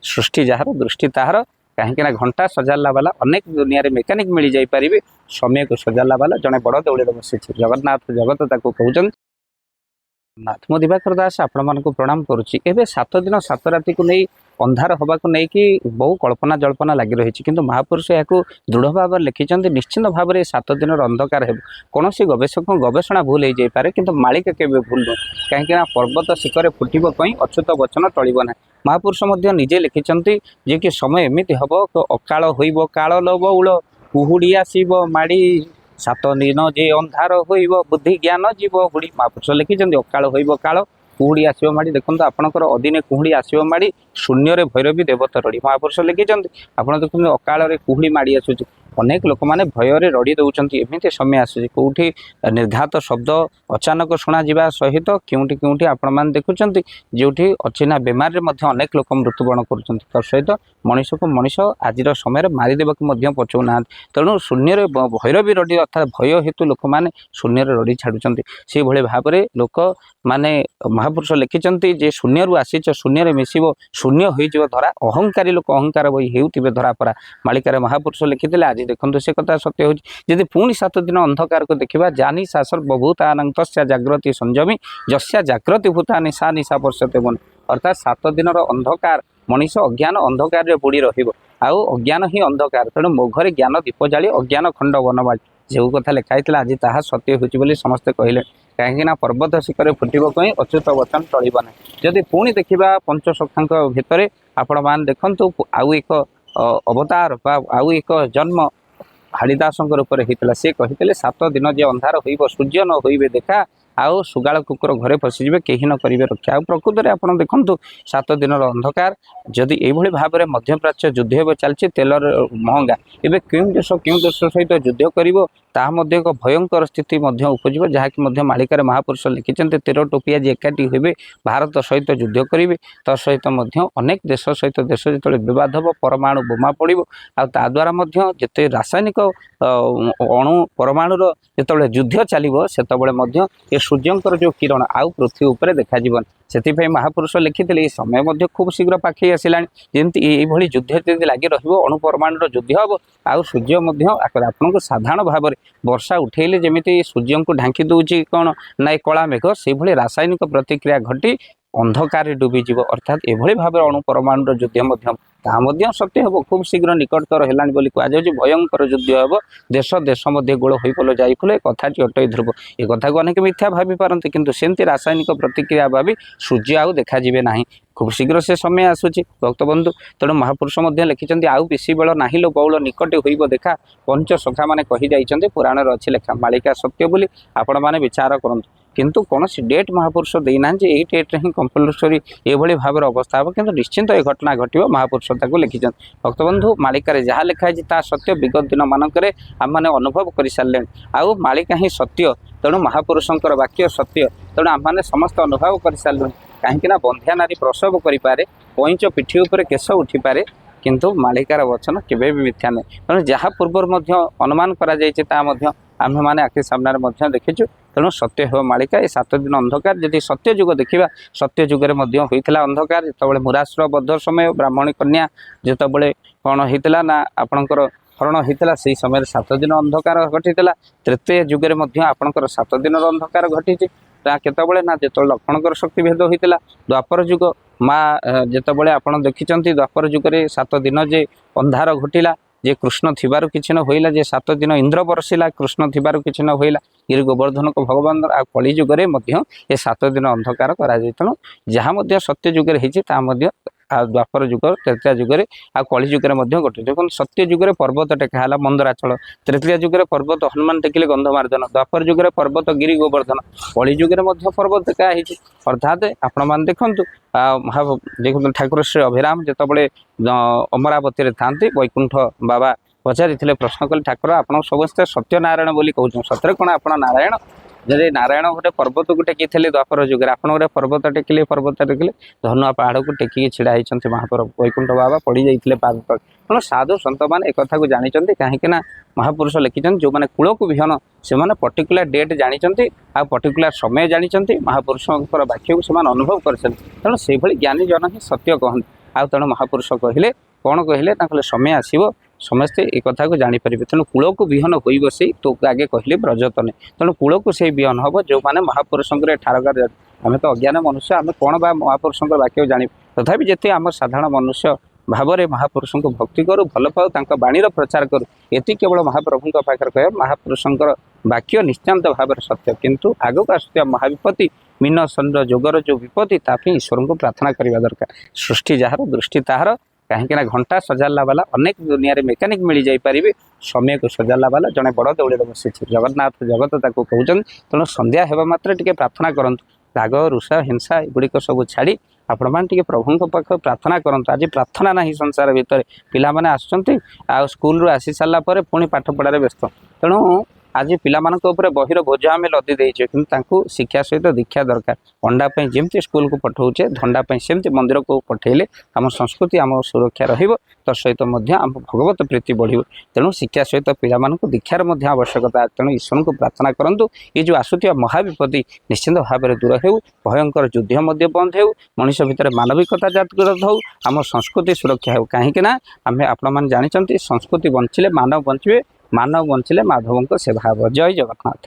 सृष्टि jar दृष्टि ताहार कहीं घंटा सजाला वाला अनेक दुनिया रे मेकानिक मिल जाई पारिबे समय को सजाला वाला जड़े बड़ दौड़े बसी जगन्नाथ जगत ताको कहउछन नाथ मो दिवाकर दास आपण मानक प्रणाम करुच्ची एवं 7 दिन 7 राति को नहीं अंधार हवा को नहीं कि बहु कल्पना जल्पना लगी रही किंतु महापुरुष या दृढ़ भाव लिखिं निश्चित भाव में 7 दिन अंधकार हो कौन गवेषक गवेषणा भूल हो जापे कि मालिक के भूल नुह कहीं पर्वत शिखर फुटवाई अच्युत वचन टलिब ना महापुरुष निजे लिखिं जे कि समय एमती हम अकाल हो काल लबउल कुहुड़ी आसब माड़ी 7 दिन जे अंधार हो बुद्धि ज्ञान जीव हुड़ी महापुरुष लिखिं अकाल हो काल कुहुड़ी आसो माड़ी देखो आपंकर अदिने कुहुड़ी आसो माड़ी शून्य भैरवी देवता रड़ी महापुरुष लिखिं आप देखते अकाल कुहुड़ी माड़ी आसूँ अनेक लोक मैंने भयर रड़ी दौरान एमती समय आसूँ कौटी निर्घात शब्द अचानक शुणा जा सहित क्योंटी क्योंटी आपण मैंने देखुं जो अचिना बेमार अनेक लोक मृत्युवरण कर सहित मनीष को मनीष आज समय मारिदेवा पचाऊना तेणु शून्य भैरवी रड़ी अर्थात भय हेतु लोक मैंने शून्य रड़ी छाड़ुंट से भाई भाव में लोक माने महापुरुष लिखिं जे शून्य आसीच शून्य मिसब शून्य हो धरा अहंकारी लोक अहंकार बही हेउथिबे धरा परा मालिकार महापुरुष लिखिते आज देखो से कथा सत्य होती पुणी 7 दिन अंधकार को देखा जानी शासर बभूतान तस्या जागृति संयमी जस्या जागृति भूतानि सा निशा पर्षते मन अर्थात 7 दिन अंधकार मनीष अज्ञान अंधकार रे बुड़ी रहिबो आउ अज्ञान ही अंधकार तेणु मोघरे ज्ञान दीप जाली अज्ञान खंड बनवाली जो कथा लिखाई आज ताहा सत्य होती समस्ते कहले कहीं पर्वत शिखर फुटवाई अच्युत वचन टलिब ना जदि पुणी देखा पंचसखां भितर आपण मान देखु आउ एक अवतार आउ एक जन्म हाड़ीदास रूप से कहते 7 दिन जे अंधार हो सूर्य न होइबे देखा आउ सुगाल कुकुर घरे पशिजे कहीं न करेंगे रक्षा आ प्रकृत में आप देखु 7 दिन अंधकार जदि यही भाव में मध्यप्राच्य युद्ध चलती तेलर महंगा एवं क्यों देश सहित युद्ध कर एक भयंकर स्थिति उपजिव जहाँकि मालिकार महापुरुष लिखिं 13 टोपिया जी एकाठी हुए भारत सहित युद्ध करेंगे तसहित अनेक देश सहित देश जो विवाद हम परमाणु बोमा पड़ो आद्वारा जिते रासायनिक अणु परमाणुर जो युद्ध चलो से ये सूर्यंकर जो किरण आउ पृथ्वी उपर देखा से महापुरुष लिखिते समय खूब शीघ्र पाखे आसला जमी ये युद्ध जब लगी रु परमाणुर युद्ध हम आउ सूर्य आपको साधारण भाव में वर्षा उठेले जमी सूर्य को ढांकी दूची कौन ना कला मेघ से रासायनिक प्रतिक्रिया घटी अंधकार डूबीज अर्थात एभली भाव अणु परमाणुर युद्ध सत्य हम खूब शीघ्र निकटतर है कहुच्छे भयंकर युद्ध हम देश देश गोल हो जाइए कथाटी अटई ध्रुव ये कथा को अनेक मिथ्या भावी पारती किंतु सेमती रासायनिक प्रतिक्रिया भावी सूर्य आउ देखाଯିबे नाही खूब शीघ्र से समय आसूची भक्तबंधु तेणु महापुरुष लिखिं आउ बेसी बेल नाही लो बौल निकटे होइब देखा पंचसखा माने कही जाइछन्ते पुराण रे अछि लेखा मालिका सत्य बोली आपण माने विचार करंतु किंतु कौन डेट महापुरुष देना यही डेट्रे ही कंपलसरी ये भाव अवस्था हम किंतु निश्चिंत ये घटना घटो महापुरुष लिखिं भक्तबंधु मालिकार जहाँ लिखाई ता सत्य विगत दिन मानक आम मैंने अनुभव कर सारे आउ मालिका ही सत्य तेणु महापुरुषंकर वाक्य सत्य तेणु आम मैंने समस्त अनुभव कर सारे कहीं बंध्या नारी प्रसव करें पैंच पिठी उपर केश उठी पारे किंतु मालिकार वचन केवे भी मिथ्या नहीं तेणु जहाँ पूर्व अनुमान करा आम मैंने आखि सामने देखीचु तेणु सत्य हो मालिका ये 7 दिन अंधकार जदि सत्य जुग देखा सत्य जुगे होता अंधकार जो मुरासुर बद्ध समय ब्राह्मणी कन्या जिते कौन होता ना आपणकर हरण होता से समय 7 दिन अंधकार घटी तृतीय जुगे आपणकर 7 दिन अंधकार घटी केतबले ना जो लक्ष्मणकर शक्ति भेद होता द्वापर जुग माँ जितेबाला आप देखिं द्वापर जुगे 7 दिन जे अंधार घटिला जे कृष्ण थिबारु किछि न होइला जे 7 दिन इंद्र बरसिला कृष्ण थिबारु किछि न होइला गिरि गोवर्धन को भगवान आ कली जुगरे मध्य ए 7 दिन अंधकार करा जाय तेणु जहाँ सत्य जुगरे हेछि ता मध्य द्वापर जुग तृतीय जुगरे आ कली जुगरे मध्य घटे देखो सत्य जुगरे पर्वत टेका मंदराचल तृतीय जुगरे पर्वत हनुमान टेकिले गंधमार्दन द्वापर जुगरे पर्वत गिरि गोवर्धन कली जुगरे मध्य पर्वत टेका हेछि अर्थात आपण मान देखंतु देखो ठाकुर श्री अभिराम जितेबाला अमरावती था वैकुंठ बाबा पचारि प्रश्न कले ठाकुर आप समस्ते सत्यनारायण बोली कहूँ सतरे कौन आप नारायण जदि नारायण गोटे पर्वत को टेकी द्वापर जुगे आप गोटे पर्वत टेकिले धनु पहाड़ को टेकिक छिड़ा होती महाप्रभु वैकुंठ बाबा पड़ जाते पाद तक तेणु साधु सत मैंने एक कथा को जानते कहीं महापुरुष लिखिं जो मैंने कूल को विहन से पर्टिकुलर डेट जानते आ पर्टिकुलर समय जानते महापुरुषों वाक्य को अनुभव कर तेणु से ज्ञानी जन ही सत्य कहते ଆଉ ତେଣୁ ମହାପୁରୁଷ କହିଲେ କ'ଣ କହିଲେ ନା କହିଲେ ସମୟ ଆସିବ ସମସ୍ତେ ଏ କଥାକୁ ଜାଣିପାରିବେ ତେଣୁ କୂଳକୁ ବିହନ ହୋଇ ବସି ତୁ ଆଗେ କହିଲେ ବ୍ରଜତନେ ତେଣୁ କୂଳକୁ ସେଇ ବିହନ ହେବ ଯେଉଁମାନେ ମହାପୁରୁଷଙ୍କର ଠାରକାର ଆମେ ତ ଅଜ୍ଞାନ ମନୁଷ୍ୟ ଆମେ କ'ଣ ବା ମହାପୁରୁଷଙ୍କର ବାକ୍ୟ ଜାଣିବୁ ତଥାପି ଯେତେ ଆମ ସାଧାରଣ ମନୁଷ୍ୟ ଭାବରେ ମହାପୁରୁଷଙ୍କୁ ଭକ୍ତି କରୁ ଭଲ ପାଉ ତାଙ୍କ ବାଣୀର ପ୍ରଚାର କରୁ ଏତିକି କେବଳ ମହାପ୍ରଭୁଙ୍କ ପାଖରେ କହିବା ମହାପୁରୁଷଙ୍କର ବାକ୍ୟ ନିଶ୍ଚାନ୍ତ ଭାବରେ ସତ୍ୟ କିନ୍ତୁ ଆଗକୁ ଆସୁଥିବା ମହାବିପତ୍ତି ମୀନ ଚନ୍ଦ୍ର ଯୋଗର ଯେଉଁ ବିପତ୍ତି ତା ପାଇଁ ଈଶ୍ୱରଙ୍କୁ ପ୍ରାର୍ଥନା କରିବା ଦରକାର ସୃଷ୍ଟି ଯାହାର ଦୃଷ୍ଟି ତାହାର କାହିଁକିନା ଘଣ୍ଟା ସଜାଡ଼ିଲା ବାଲା ଅନେକ ଦୁନିଆରେ ମେକାନିକ୍ ମିଳିଯାଇପାରିବେ ସମୟକୁ ସଜାଡ଼ିଲା ବାଲା ଜଣେ ବଡ଼ ଦେଉଳରେ ବସିଛି ଜଗନ୍ନାଥ ଜଗତ ତାକୁ କହୁଛନ୍ତି ତେଣୁ ସନ୍ଧ୍ୟା ହେବା ମାତ୍ରେ ଟିକେ ପ୍ରାର୍ଥନା କରନ୍ତୁ ରାଗ ରୁଷା ହିଂସା ଏଗୁଡ଼ିକ ସବୁ ଛାଡ଼ି ଆପଣମାନେ ଟିକେ ପ୍ରଭୁଙ୍କ ପାଖରେ ପ୍ରାର୍ଥନା କରନ୍ତୁ ଆଜି ପ୍ରାର୍ଥନା ନାହିଁ ସଂସାର ଭିତରେ ପିଲାମାନେ ଆସୁଛନ୍ତି ଆଉ ସ୍କୁଲରୁ ଆସି ସାରିଲା ପରେ ପୁଣି ପାଠ ପଢ଼ାରେ ବ୍ୟସ୍ତ ତେଣୁ ଆଜି ପିଲାମାନଙ୍କ ଉପରେ ବହିର ବୋଝ ଆମେ ଲଦି ଦେଇଛେ କିନ୍ତୁ ତାଙ୍କୁ ଶିକ୍ଷା ସହିତ ଦୀକ୍ଷା ଦରକାର ଅଣ୍ଡା ପାଇଁ ଯେମିତି ସ୍କୁଲକୁ ପଠାଉଛେ ଧଣ୍ଡା ପାଇଁ ସେମିତି ମନ୍ଦିରକୁ ପଠାଇଲେ ଆମ ସଂସ୍କୃତି ଆମ ସୁରକ୍ଷା ରହିବ ତ ସହିତ ମଧ୍ୟ ଆମ ଭଗବତ ପ୍ରୀତି ବଢ଼ିବ ତେଣୁ ଶିକ୍ଷା ସହିତ ପିଲାମାନଙ୍କୁ ଦୀକ୍ଷାର ମଧ୍ୟ ଆବଶ୍ୟକତା ତେଣୁ ଈଶ୍ୱରଙ୍କୁ ପ୍ରାର୍ଥନା କରନ୍ତୁ ଏ ଯେଉଁ ଆସୁଥିବା ମହାବିପତ୍ତି ନିଶ୍ଚିନ୍ତ ଭାବରେ ଦୂର ହେଉ ଭୟଙ୍କର ଯୁଦ୍ଧ ମଧ୍ୟ ବନ୍ଦ ହେଉ ମଣିଷ ଭିତରେ ମାନବିକତା ଜାଗ୍ରତ ହେଉ ଆମ ସଂସ୍କୃତି ସୁରକ୍ଷା ହେଉ କାହିଁକି ନା ଆମେ ଆପଣମାନେ ଜାଣିଛନ୍ତି ସଂସ୍କୃତି ବଞ୍ଚିଲେ ମାନବ ବଞ୍ଚିବେ ମାନବ ବଞ୍ଚିଲେ ମାଧବଙ୍କ ସେବା ହେବ ଜୟ ଜଗନ୍ନାଥ।